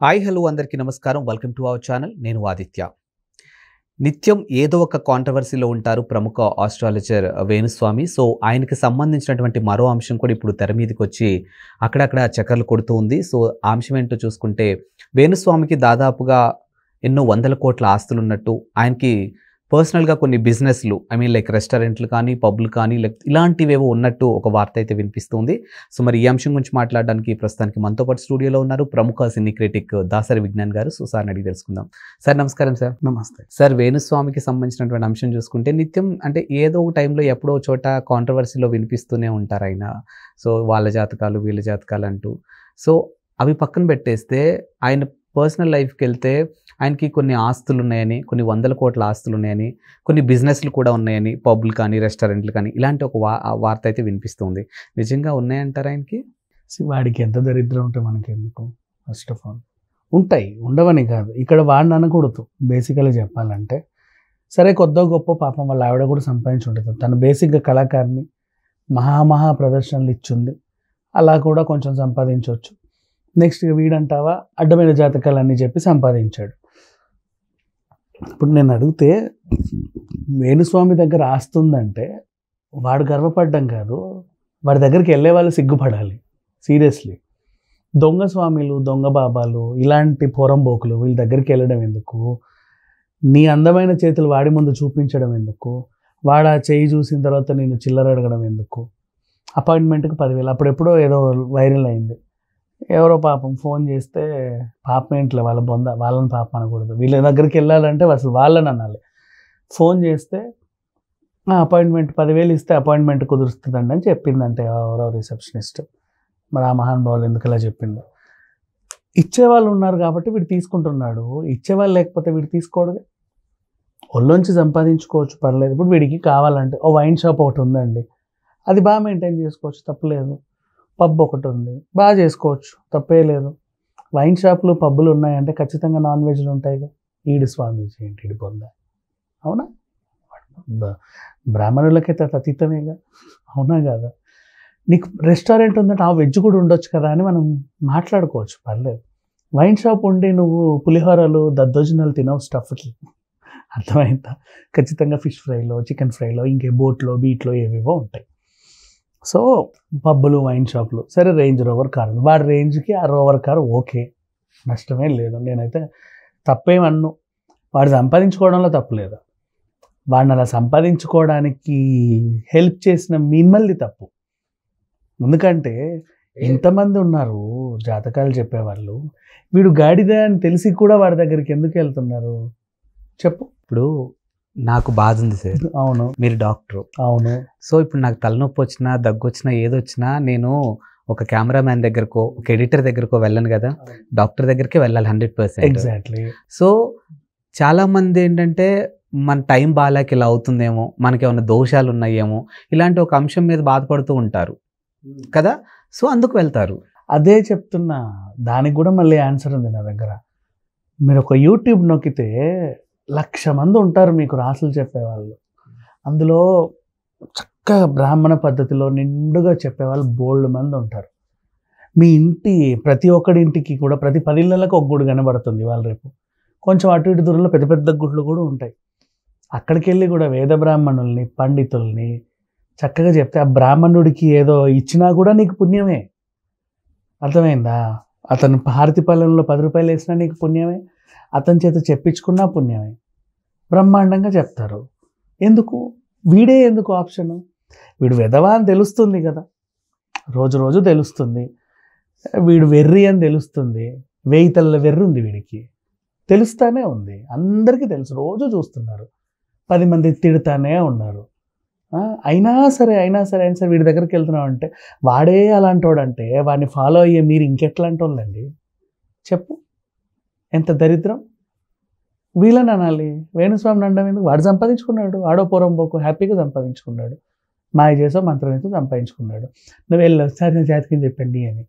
Hi hello అందరికీ నమస్కారం. Welcome to our channel. నేను ఆదిత్య. నిత్యం ఏదో ఒక కాంట్రవర్సీలో ఉంటారు ప్రముఖ ఆస్ట్రాలజర్ వేణుస్వామి. సో ఆయనకి సంబంధించినటువంటి మరో అంశం కూడా ఇప్పుడు తెర మీదకి వచ్చి అక్కడక్కడ చక్కర్లు కొడుతూ ఉంది. సో ఆ అంశం ఏంటో చూసుకుంటే వేణుస్వామికి దాదాపుగా ఎన్నో వందల కోట్ల ఆస్తులు ఉన్నట్టు, ఆయనకి పర్సనల్గా కొన్ని బిజినెస్లు లైక్ రెస్టారెంట్లు కానీ పబ్లు కానీ ఇలాంటివేవో ఉన్నట్టు ఒక వార్త అయితే వినిపిస్తుంది. సో మరి ఈ అంశం గురించి మాట్లాడడానికి ప్రస్తుతానికి మనతో పాటు స్టూడియోలో ఉన్నారు ప్రముఖ సినీ క్రిటిక్ దాసరి విజ్ఞాన్ గారు. సో సార్ని అడిగి తెలుసుకుందాం. సార్ నమస్కారం. సార్ నమస్తే. సార్, వేణుస్వామికి సంబంధించినటువంటి అంశం చూసుకుంటే నిత్యం ఏదో ఒక టైంలో ఎప్పుడో చోట కాంట్రవర్సీలో వినిపిస్తూనే ఉంటారు ఆయన. సో వాళ్ళ జాతకాలు వీళ్ళ జాతకాలు అంటూ. సో అవి పక్కన పెట్టేస్తే ఆయన పర్సనల్ లైఫ్కి వెళ్తే ఆయనకి కొన్ని ఆస్తులు ఉన్నాయని, కొన్ని వందల కోట్ల ఆస్తులు ఉన్నాయని, కొన్ని బిజినెస్లు కూడా ఉన్నాయని, పబ్లు కానీ రెస్టారెంట్లు కానీ ఇలాంటి ఒక వార్త అయితే వినిపిస్తుంది. నిజంగా ఉన్నాయంటారా ఆయనకి? వాడికి ఎంత దరిద్రం ఉంటే మనకి ఎందుకు? ఫస్ట్ ఆఫ్ ఆల్ ఉంటాయి, ఉండవని కాదు. ఇక్కడ వాడిని అనకూడదు. బేసికల్గా చెప్పాలంటే సరే, కొద్దో గొప్ప పాపం వాళ్ళ ఆవిడ కూడా సంపాదించి ఉంటుంది. తను బేసిక్గా కళాకారిని, మహా ప్రదర్శనలు ఇచ్చింది, అలా కూడా కొంచెం సంపాదించవచ్చు. నెక్స్ట్ వీడంటావా అడ్డమైన జాతకాలు అన్నీ చెప్పి సంపాదించాడు. ఇప్పుడు నేను అడిగితే వేణుస్వామి దగ్గర ఆస్తుందంటే వాడు గర్వపడ్డం కాదు, వాడి దగ్గరికి వెళ్ళే వాళ్ళు సిగ్గుపడాలి. సీరియస్లీ, దొంగ స్వామిలు, దొంగ బాబాలు, ఇలాంటి పోరంబోకులు వీళ్ళ దగ్గరికి వెళ్ళడం ఎందుకు? నీ అందమైన చేతులు వాడి ముందు చూపించడం ఎందుకు? వాడు ఆ చేయి చూసిన తర్వాత నేను చిల్లర అడగడం ఎందుకు? అపాయింట్మెంట్కి 10,000. అప్పుడెప్పుడో ఏదో వైరల్ అయింది. ఎవరో పాపం ఫోన్ చేస్తే, పాపం ఏంట్లో వాళ్ళ వాళ్ళని పాపం అనకూడదు, వీళ్ళ దగ్గరికి వెళ్ళాలంటే అసలు వాళ్ళని అనాలి. ఫోన్ చేస్తే అపాయింట్మెంట్ 10,000 ఇస్తే అపాయింట్మెంట్ కుదురుస్తుందండి అని చెప్పిందంటే ఎవరో రిసెప్షనిస్ట్. మరి ఆ మహానుభావులు ఎందుకు ఇలా చెప్పిందో. ఇచ్చేవాళ్ళు ఉన్నారు కాబట్టి వీడు తీసుకుంటున్నాడు, ఇచ్చేవాళ్ళు లేకపోతే వీడు తీసుకోడు. ఒళ్ళొంచి సంపాదించుకోవచ్చు, పర్లేదు. ఇప్పుడు వీడికి కావాలంటే ఓ వైన్ షాప్ ఒకటి ఉందండి, అది బాగా మెయింటైన్ చేసుకోవచ్చు, తప్పలేదు. పబ్ ఒకటి ఉంది, బాగా చేసుకోవచ్చు, తప్పే లేదు. వైన్ షాపులు పబ్బులు ఉన్నాయంటే ఖచ్చితంగా నాన్ వెజ్లు ఉంటాయిగా. ఈడు స్వామీజీ ఏంటి ఈడు పొంద? అవునా? బ్రాహ్మణులకైతే అతీతమేగా, అవునా కదా? నీకు రెస్టారెంట్ ఉందంటే ఆ వెజ్ కూడా ఉండొచ్చు కదా అని మనం మాట్లాడుకోవచ్చు, పర్లేదు. వైన్ షాప్ ఉండి నువ్వు పులిహోరలు దద్దోజనాలు తినవు స్టఫ్కి, అర్థమైందా? ఖచ్చితంగా ఫిష్ ఫ్రైలో, చికెన్ ఫ్రైలో, ఇంకే బోట్లో బీట్లో ఏవేవో ఉంటాయి. సో పబ్బులు, వైన్ షాపులు, సరే రేంజ్ రోవర్ కారు, వాడి రేంజ్కి ఆ రోవర్ కారు ఓకే, నష్టమే లేదు. నేనైతే తప్పేమన్ను, వాడు సంపాదించుకోవడంలో తప్పులేదు. వాడిని అలా సంపాదించుకోవడానికి హెల్ప్ చేసిన మిమ్మల్ని తప్పు. ఎందుకంటే ఎంతమంది ఉన్నారు జాతకాలు చెప్పేవాళ్ళు, వీడు గాడిదే అని తెలిసి కూడా వాడి దగ్గరికి ఎందుకు వెళ్తున్నారు చెప్పు. ఇప్పుడు నాకు బాధ ఉంది సార్. అవును, మీరు డాక్టర్. అవును. సో ఇప్పుడు నాకు తలనొప్పి వచ్చినా, దగ్గు వచ్చినా, ఏదొచ్చినా నేను ఒక కెమెరామ్యాన్ దగ్గరకో, ఒక ఎడిటర్ దగ్గరకో వెళ్ళను కదా, డాక్టర్ దగ్గరికి వెళ్ళాలి 100%. ఎగ్జాక్ట్లీ. సో చాలామంది ఏంటంటే మన టైం బాగాలేక ఇలా అవుతుందేమో, మనకి ఏమైనా దోషాలు ఉన్నాయేమో, ఇలాంటి ఒక అంశం మీద బాధపడుతూ ఉంటారు కదా. సో అందుకు వెళ్తారు. అదే చెప్తున్నా, దానికి కూడా మళ్ళీ ఆన్సర్ ఉంది నా దగ్గర. మీరు ఒక యూట్యూబ్ నొక్కితే 1,00,000 మంది ఉంటారు మీకు రాసులు చెప్పేవాళ్ళు. అందులో చక్కగా బ్రాహ్మణ పద్ధతిలో నిండుగా చెప్పేవాళ్ళు బోల్డ్ మంది ఉంటారు. మీ ఇంటి ప్రతి ఒక్కడి ఇంటికి కూడా ప్రతి 10 ఇళ్ళకి ఒక గుడి కనబడుతుంది ఇవాళ రేపు. కొంచెం అటు ఇటు దూరంలో పెద్ద పెద్ద గుళ్ళు కూడా ఉంటాయి. అక్కడికి వెళ్ళి కూడా వేద బ్రాహ్మణుల్ని, పండితుల్ని చక్కగా చెప్తే ఆ బ్రాహ్మణుడికి ఏదో ఇచ్చినా కూడా నీకు పుణ్యమే, అర్థమైందా? అతను హారతి పళ్ళెంలో 10 రూపాయలు వేసినా నీకు పుణ్యమే, అతని చేత చెప్పించుకున్నా పుణ్యమే. బ్రహ్మాండంగా చెప్తారు. ఎందుకు వీడే ఎందుకు ఆప్షను? వీడు వెధవా అని తెలుస్తుంది కదా, రోజు రోజు తెలుస్తుంది. వీడు వెర్రి అని తెలుస్తుంది, 1000 తల్ల వెర్రి ఉంది వీడికి, తెలుస్తానే ఉంది. అందరికీ తెలుసు, రోజు చూస్తున్నారు. 10 మంది తిడుతానే ఉన్నారు. అయినా సరే వీడి దగ్గరికి వెళ్తున్నాం అంటే వాడే అలాంటి వాడంటే వాడిని ఫాలో అయ్యే మీరు ఇంకెట్లాంటి వాళ్ళండి చెప్పు? ఎంత దరిద్రం! వీళ్ళని అనాలి. వేణుస్వామిని అనడం ఎందుకు? వాడు సంపాదించుకున్నాడు, ఆడో పోరంబోకు హ్యాపీగా సంపాదించుకున్నాడు, మాయ చేసో మంత్రం వేసో సంపాదించుకున్నాడు. నువ్వు వెళ్ళి ఒకసారి నా జాతకం చెప్పండి అని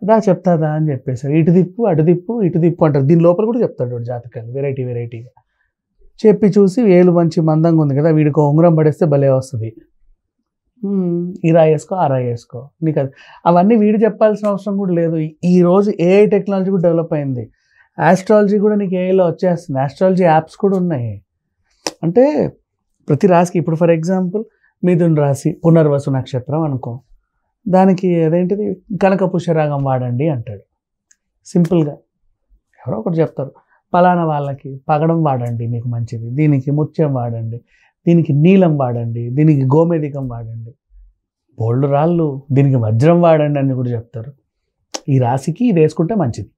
అదా చెప్తాదా అని చెప్పేసాడు. ఇటు తిప్పు అటు తిప్పు ఇటు తిప్పు అంటారు. దీని లోపల కూడా చెప్తాడు వాడు జాతకాలు వెరైటీగా చెప్పి చూసి, వేలు మంచి మందంగా ఉంది కదా, వీడికి ఉంగరం పడేస్తే భలే వస్తుంది, ఈ రాయి వేసుకో ఆ రాయి వేసుకో నీకు అది అవన్నీ వీడు చెప్పాల్సిన అవసరం కూడా లేదు. ఈరోజు ఏఐ టెక్నాలజీ కూడా డెవలప్ అయింది. ఆస్ట్రాలజీ కూడా నీకు ఏఐలో వచ్చేస్తుంది. ఆస్ట్రాలజీ యాప్స్ కూడా ఉన్నాయి. అంటే ప్రతి రాశికి ఇప్పుడు ఫర్ ఎగ్జాంపుల్ మిథున రాశి పునర్వసు నక్షత్రం అనుకో, దానికి అదేంటిది కనక పుష్యరాగం వాడండి అంటాడు సింపుల్గా. ఎవరో ఒకటి చెప్తారు పలానా వాళ్ళకి పగడం వాడండి మీకు మంచిది, దీనికి ముత్యం వాడండి, దీనికి నీలం వాడండి, దీనికి గోమేధికం వాడండి, బోల్డ్ రాళ్ళు, దీనికి వజ్రం వాడండి అని కూడా చెప్తారు. ఈ రాశికి ఇది వేసుకుంటే మంచిది.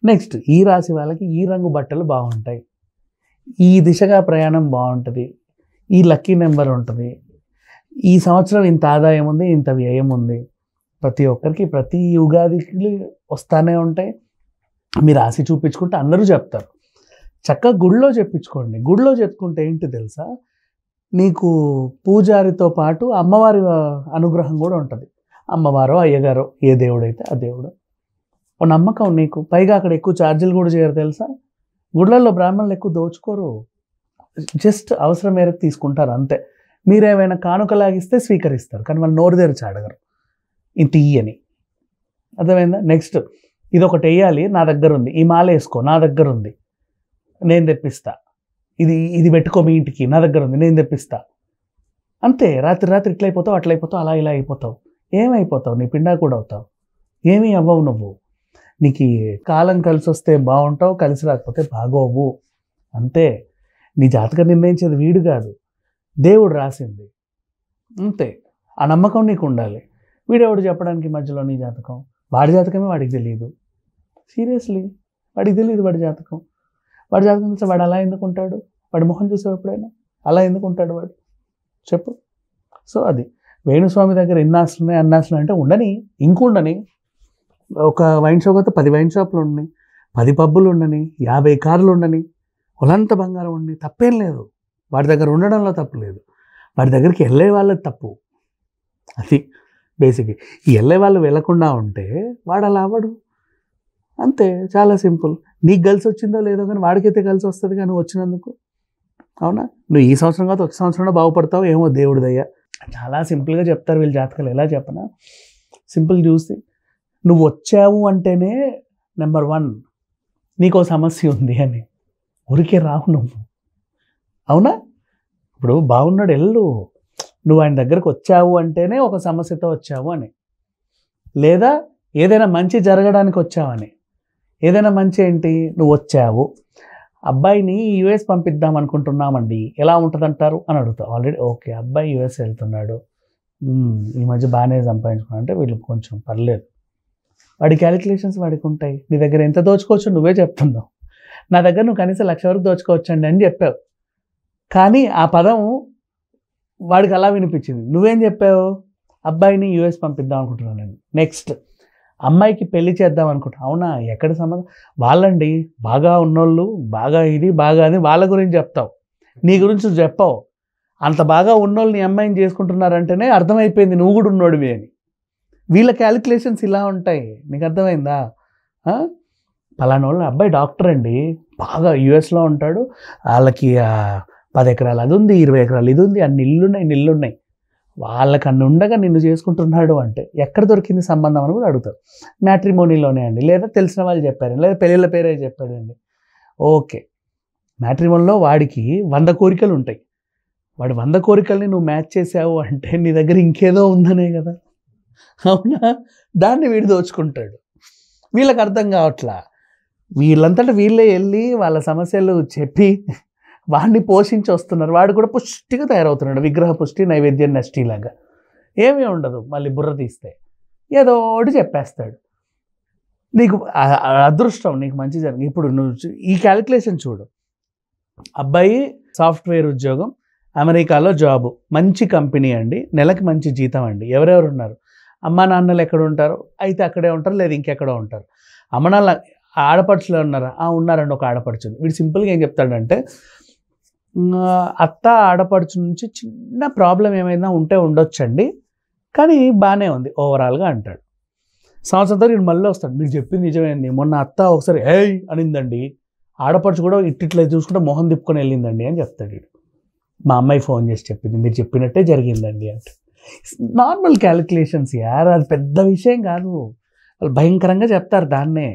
నెక్స్ట్ ఈ రాశి వాళ్ళకి ఈ రంగు బట్టలు బాగుంటాయి, ఈ దిశగా ప్రయాణం బాగుంటుంది, ఈ లక్కీ నెంబర్ ఉంటుంది, ఈ సంవత్సరం ఇంత ఆదాయం ఉంది, ఇంత వ్యయం ఉంది. ప్రతి ఒక్కరికి ప్రతి ఉగాదికి వస్తానే ఉంటాయి. మీ రాశి చూపించుకుంటే అందరూ చెప్తారు. చక్కగా గుడిలో చెప్పించుకోండి. గుడిలో చెప్పుకుంటే ఏంటి తెలుసా, నీకు పూజారితో పాటు అమ్మవారి అనుగ్రహం కూడా ఉంటుంది. అమ్మవారో అయ్యగారో ఏ దేవుడైతే ఆ దేవుడు ఓ నమ్మకం నీకు. పైగా అక్కడ ఎక్కువ ఛార్జీలు కూడా చేయరు తెలుసా. గుళ్ళల్లో బ్రాహ్మణులు ఎక్కువ దోచుకోరు, జస్ట్ అవసరం మేరకు తీసుకుంటారు అంతే. మీరేమైనా కానుకలాగిస్తే స్వీకరిస్తారు, కానీ వాళ్ళు నోరు తెరిచి అడగరు ఇంత ఇయ్యని. అర్థమైందా? నెక్స్ట్ ఇది ఒకటి వేయాలి, నా దగ్గర ఉంది, ఈ మాల వేసుకో, నా దగ్గర ఉంది, నేను తెప్పిస్తా, ఇది పెట్టుకో మీ ఇంటికి, నా దగ్గర ఉంది, నేను తెప్పిస్తా. అంతే. రాత్రి రాత్రి ఇట్లయిపోతావు, అట్లయిపోతావు, అలా ఇలా అయిపోతావు. ఏమైపోతావు? నీ పిండా కూడా అవుతావు. ఏమీ అవ్వవు నువ్వు. నీకు కాలం కలిసి వస్తే బాగుంటావు, కలిసి రాకపోతే బాగోవు. అంతే. నీ జాతకం నిర్ణయించేది వీడు కాదు, దేవుడు రాసింది. అంతే. ఆ నమ్మకం నీకు ఉండాలి. వీడెవడు చెప్పడానికి మధ్యలో నీ జాతకం? వాడి జాతకమే వాడికి తెలియదు. సీరియస్లీ వాడికి తెలియదు వాడి జాతకం. వాడి జాతకం తెలిస్తే వాడు అలా ఎందుకు ఉంటాడు? వాడి మొహం చూసావు ఎప్పుడైనా? అలా ఎందుకు ఉంటాడు వాడు? చెప్పు. సో అది వేణుస్వామి దగ్గర ఎన్ని ఆస్తులు ఉన్నాయి, అన్ని ఆస్తులు అంటే ఉండని, ఇంకుండని. ఒక వైన్ షాప్ అయితే 10 వైన్ షాపులు ఉండని, 10 పబ్బులు ఉండని, 50 కార్లు ఉండని, ఒలంత బంగారం ఉండని, తప్పేం లేదు. వాడి దగ్గర ఉండడంలో తప్పు లేదు. వాడి దగ్గరికి వెళ్ళే వాళ్ళది తప్పు. అది బేసిక్. ఈ వెళ్ళే వాళ్ళు వెళ్ళకుండా ఉంటే వాడు అలా అవ్వడు. అంతే. చాలా సింపుల్. నీకు కలిసి వచ్చిందో లేదో కానీ వాడికైతే కలిసి వస్తుంది కానీ వచ్చినందుకు. అవునా? నువ్వు ఈ సంవత్సరం కాదు ఒక సంవత్సరంలో బాగుపడతావు ఏమో, దేవుడి దయ. చాలా సింపుల్గా చెప్తారు వీళ్ళు జాతకాలు. ఎలా చెప్పనా? సింపుల్ చూసి నువ్వు వచ్చావు అంటేనే నెంబర్ 1 నీకో సమస్య ఉంది అని. ఊరికే రావు నువ్వు. అవునా? ఇప్పుడు బాగున్నాడు వెళ్ళు, నువ్వు ఆయన దగ్గరకు వచ్చావు అంటేనే ఒక సమస్యతో వచ్చావు అని, లేదా ఏదైనా మంచి జరగడానికి వచ్చావని. ఏదైనా మంచి ఏంటి? నువ్వు వచ్చావు, అబ్బాయిని యుఎస్ పంపిద్దాం అనుకుంటున్నామండి, ఎలా ఉంటుందంటారు అని అడుగుతావు. ఆల్రెడీ ఓకే అబ్బాయి యుఎస్ వెళ్తున్నాడు, ఈ మధ్య బాగానే సంపాదించుకున్నా అంటే వీళ్ళు కొంచెం పర్లేదు. వాడి క్యాలిక్యులేషన్స్ వాడికి ఉంటాయి. నీ దగ్గర ఎంత దోచుకోవచ్చు నువ్వే చెప్తున్నావు. నా దగ్గర నువ్వు కనీసం 1,00,000 వరకు దోచుకోవచ్చండి అని చెప్పావు. కానీ ఆ పదం వాడికి అలా వినిపించింది. నువ్వేం చెప్పావు? అబ్బాయిని యుఎస్ పంపిద్దాం అనుకుంటున్నాను నేను. నెక్స్ట్ అమ్మాయికి పెళ్లి చేద్దాం అనుకుంటా. అవునా? ఎక్కడ సంబంధం? వాళ్ళండి బాగా ఉన్నోళ్ళు, బాగా ఇది బాగా అని వాళ్ళ గురించి చెప్తావు, నీ గురించి చెప్పావు. అంత బాగా ఉన్నోళ్ళు నీ అమ్మాయిని చేసుకుంటున్నారంటేనే అర్థమైపోయింది నువ్వు కూడా ఉన్నోడివి అని. వీళ్ళ క్యాలిక్యులేషన్స్ ఇలా ఉంటాయి. నీకు అర్థమైందా? పలానా వాళ్ళు అబ్బాయి డాక్టర్ అండి, బాగా యుఎస్లో ఉంటాడు, వాళ్ళకి 10 ఎకరాలు అది ఉంది, 20 ఎకరాలు ఇది ఉంది, అన్ని ఇల్లున్నాయి, వాళ్ళకి అన్ని ఉండగా నిన్ను చేసుకుంటున్నాడు అంటే ఎక్కడ దొరికింది సంబంధం అని కూడా అడుగుతారు. మ్యాట్రిమోనీలోనే అండి, లేదా తెలిసిన వాళ్ళు చెప్పారండి, లేదా పెళ్ళిళ్ళ పేరే చెప్పాడండి. ఓకే. మ్యాట్రిమోనీలో వాడికి 100 కోరికలు ఉంటాయి. వాడు 100 కోరికల్ని నువ్వు మ్యాచ్ చేసావు అంటే నీ దగ్గర ఇంకేదో ఉందనే కదా. అవునా? దాన్ని వీడు దోచుకుంటాడు. వీళ్ళకి అర్థం కావట్లా. వీళ్ళంతటా వీళ్ళే వెళ్ళి వాళ్ళ సమస్యలు చెప్పి వాడిని పోషించి వస్తున్నారు. వాడు కూడా పుష్టిగా తయారవుతున్నాడు, విగ్రహ పుష్టి నైవేద్యం నష్టిలాగా. ఏమీ ఉండదు. మళ్ళీ బుర్ర తీస్తే ఏదో ఒకటి చెప్పేస్తాడు. నీకు అదృష్టం, నీకు మంచి జరిగింది. ఇప్పుడు నువ్వు ఈ క్యాలిక్యులేషన్ చూడు. అబ్బాయి సాఫ్ట్వేర్ ఉద్యోగం, అమెరికాలో జాబు, మంచి కంపెనీ అండి, నెలకి మంచి జీతం అండి. ఎవరెవరు ఉన్నారు? అమ్మా నాన్నలు ఎక్కడ ఉంటారు? అయితే అక్కడే ఉంటారు, లేదా ఇంకెక్కడో ఉంటారు. అమ్మ నాన్న ఆడపడుచులు ఉన్నారా? ఉన్నారండి, ఒక ఆడపడుచు. వీడు సింపుల్గా ఏం చెప్తాడంటే, అత్త ఆడపడుచు నుంచి చిన్న ప్రాబ్లం ఏమైనా ఉంటే ఉండొచ్చండి, కానీ బాగానే ఉంది ఓవరాల్గా అంటాడు. సంవత్సరం తర్వాత వీడు మళ్ళీ వస్తాడు, మీరు చెప్పింది నిజమేంది, మొన్న అత్త ఒకసారి ఏయ్ అనిందండి, ఆడపడుచు కూడా ఇట్లా చూసుకుంటే మొహం తిప్పుకొని వెళ్ళిందండి అని చెప్తాడు వీడు. మా అమ్మాయి ఫోన్ చేసి చెప్పింది, మీరు చెప్పినట్టే జరిగిందండి అంటే. నార్మల్ క్యాలిక్యులేషన్స్ యార్, అది పెద్ద విషయం కాదు. వాళ్ళు భయంకరంగా చెప్తారు దాన్నే.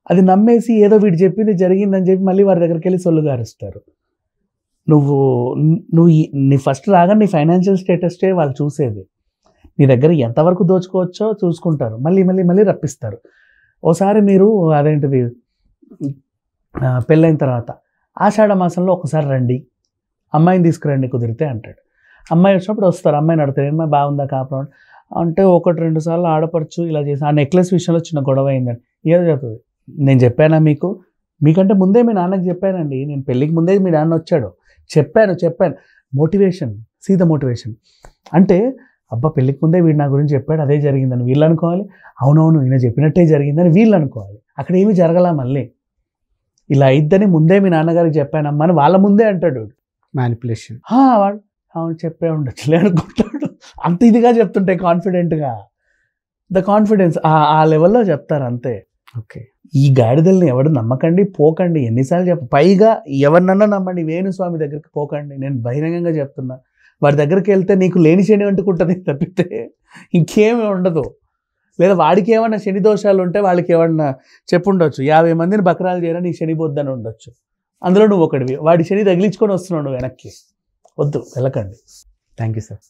అది నమ్మేసి ఏదో వీడు చెప్పింది జరిగిందని చెప్పి మళ్ళీ వాడి దగ్గరికి వెళ్ళి సొల్లుగారుస్తారు. నువ్వు నీ ఫస్ట్ రాగా నీ ఫైనాన్షియల్ స్టేటస్టే వాళ్ళు చూసేది. నీ దగ్గర ఎంతవరకు దోచుకోవచ్చో చూసుకుంటారు, మళ్ళీ మళ్ళీ మళ్ళీ రప్పిస్తారు. ఓసారి మీరు అదేంటిది పెళ్ళైన తర్వాత ఆషాఢ మాసంలో ఒకసారి రండి, అమ్మాయిని తీసుకురండి కుదిరితే అంటాడు. అమ్మాయి వచ్చినప్పుడు వస్తారు, అమ్మాయిని అడుగుతారు ఏమన్నా బాగుందా కాపురం అంటే 1-2 సార్లు ఆడపడుచు ఇలా చేసి ఆ నెక్లెస్ విషయంలో చిన్న గొడవ అయిందని ఏదో చెప్తుంది. నేను చెప్పానా మీకంటే ముందే మీ నాన్నకి చెప్పానండి, నేను పెళ్ళికి ముందే మీ నాన్న వచ్చాడు, చెప్పాను. Motivation, see the motivation. అంటే అబ్బా పెళ్ళికి ముందే వీడు నా గురించి చెప్పాడు, అదే జరిగిందని వీళ్ళు అనుకోవాలి, అవునవును ఈయన చెప్పినట్టే జరిగిందని వీళ్ళు అనుకోవాలి. అక్కడ ఏమీ జరగలా, మళ్ళీ ఇలా అయిద్దని ముందే మీ నాన్నగారికి చెప్పానమ్మా అని వాళ్ళ ముందే అంటాడు. మ్యానిపులేషన్. వాడు అవును చెప్పే ఉండొచ్చులే అనుకుంటాడు. అంత ఇదిగా చెప్తుంటే కాన్ఫిడెంట్గా, ద కాన్ఫిడెన్స్ ఆ లెవెల్లో చెప్తారు అంతే. ఓకే. ఈ గాడిదల్ని ఎవడు నమ్మకండి, పోకండి. ఎన్నిసార్లు పైగా ఎవరినన్నా నమ్మండి, వేణుస్వామి దగ్గరికి పోకండి. నేను బహిరంగంగా చెప్తున్నా. వాడి దగ్గరికి వెళ్తే నీకు లేని శని అంటుకుంటుంది తప్పితే ఇంకేమీ ఉండదు. లేదా వాడికి ఏమన్నా శని దోషాలు ఉంటే వాళ్ళకి ఏమన్నా చెప్పుండొచ్చు, 50 మందిని బకరాలు చేయరా నీ శని బొద్దని ఉండొచ్చు, అందులో నువ్వు ఒకటివి. వాడి శని తగిలించుకొని వస్తున్నావు నువ్వు వెనక్కి. వద్దు, వెళ్ళకండి. Thank you sir.